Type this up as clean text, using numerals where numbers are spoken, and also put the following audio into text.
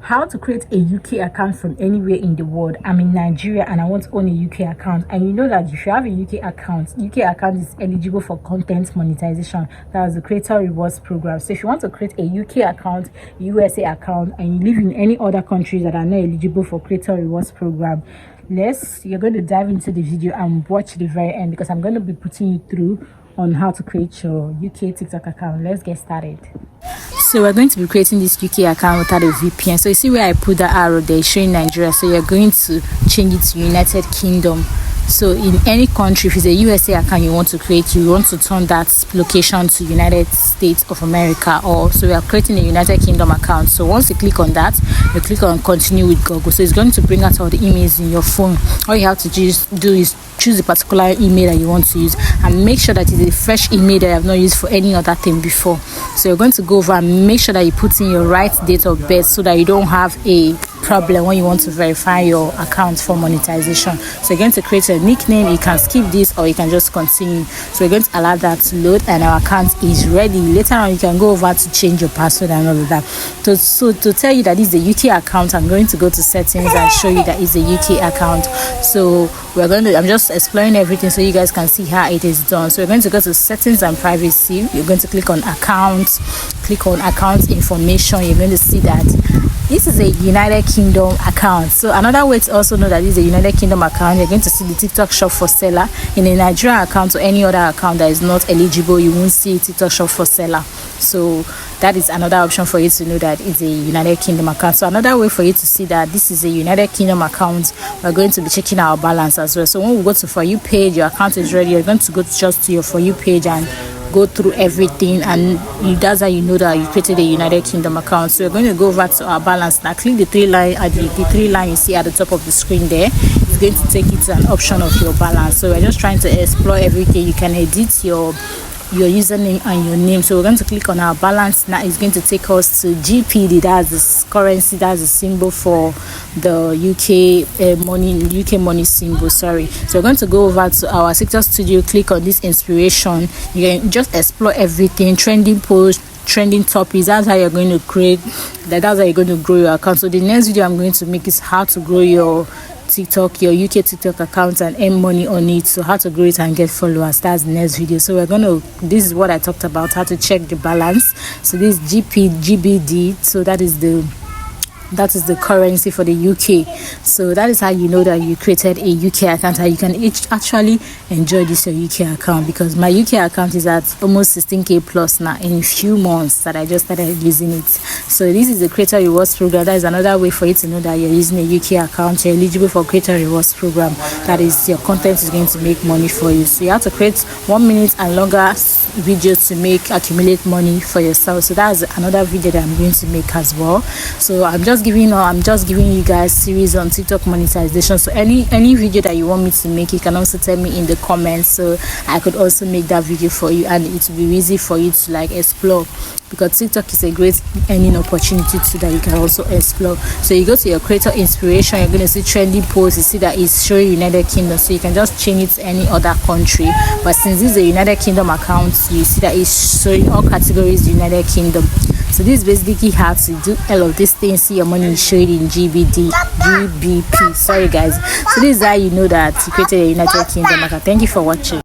How to create a UK account from anywhere in the world. I'm in Nigeria and I want to own a UK account, and you know that if you have a UK account is eligible for content monetization. That's the creator rewards program. So if you want to create a UK account, USA account, and you live in any other countries that are not eligible for creator rewards program, you're going to dive into the video and watch the very end, because I'm going to be putting you through on how to create your UK TikTok account. Let's get started. So we're going to be creating this UK account without a VPN. So you see where I put the arrow there showing Nigeria, so you're going to change it to United Kingdom. So in any country, if it's a USA account you want to create, you want to turn that location to United States of America, or so we are creating a United Kingdom account. So once you click on that, you click on continue with Google. So it's going to bring out all the emails in your phone. All you have to just do is choose a particular email that you want to use, and make sure that it's a fresh email that you have not used for any other thing before. So you're going to go over and make sure that you put in your right date of birth, so that you don't have a problem when you want to verify your account for monetization. So you're going to create a nickname. You can skip this or you can just continue. So we're going to allow that to load, and our account is ready. Later on you can go over to change your password and all of that. So to tell you that this is a UK account, I'm going to go to settings and show you that it's a UK account. So I'm just exploring everything so you guys can see how it is done. So we're going to go to settings and privacy. You're going to click on accounts, click on account information. You're going to see that this is a United Kingdom account. So another way to also know that this is a United Kingdom account, you're going to see the TikTok shop for seller. In a Nigerian account or any other account that is not eligible, you won't see TikTok shop for seller. So that is another option for you to know that it's a United Kingdom account. So another way for you to see that this is a United Kingdom account, we're going to be checking our balance as well. So when we go to For You page, your account is ready. You're going to go just to your For You page and go through everything, and that's how you know that you created a United Kingdom account. So we're going to go over to our balance now. Click the three line you see at the top of the screen there. It's going to take you to an option of your balance. So we're just trying to explore everything. You can edit your username and your name. So we're going to click on our balance now. It's going to take us to GPD. That's the currency, that's the symbol for the UK money symbol. Sorry. So we're going to go over to our TikTok studio, click on this inspiration. You can just explore everything, trending posts, trending topics. That's how you're going to create that's how you're going to grow your account. So the next video I'm going to make is how to grow your UK TikTok account and earn money on it. So how to grow it and get followers, that's the next video. So this is what I talked about, how to check the balance. So this GBD, so that is the currency for the UK. So that is how you know that you created a UK account, and you can actually enjoy this your UK account, because my UK account is at almost 16k plus now in a few months that I just started using it. So this is the creator rewards program. That is another way for you to know that you're using a UK account, you're eligible for creator rewards program. That is, your content is going to make money for you. So you have to create 1 minute and longer videos to accumulate money for yourself. So that's another video that I'm going to make as well. So I'm just giving you guys series on TikTok monetization. So any video that you want me to make, you can also tell me in the comments, so I could also make that video for you, and it will be easy for you to explore, because TikTok is a great earning opportunity too that you can also explore. So you go to your creator inspiration, you're going to see trending posts. You see that it's showing United Kingdom, so you can just change it to any other country, but since this is a United Kingdom account, you see that it's showing all categories United Kingdom. So this is basically how to do all of these things. See your money showing in GBP. Sorry guys. So this is how you know that you created a United Kingdom account. Thank you for watching.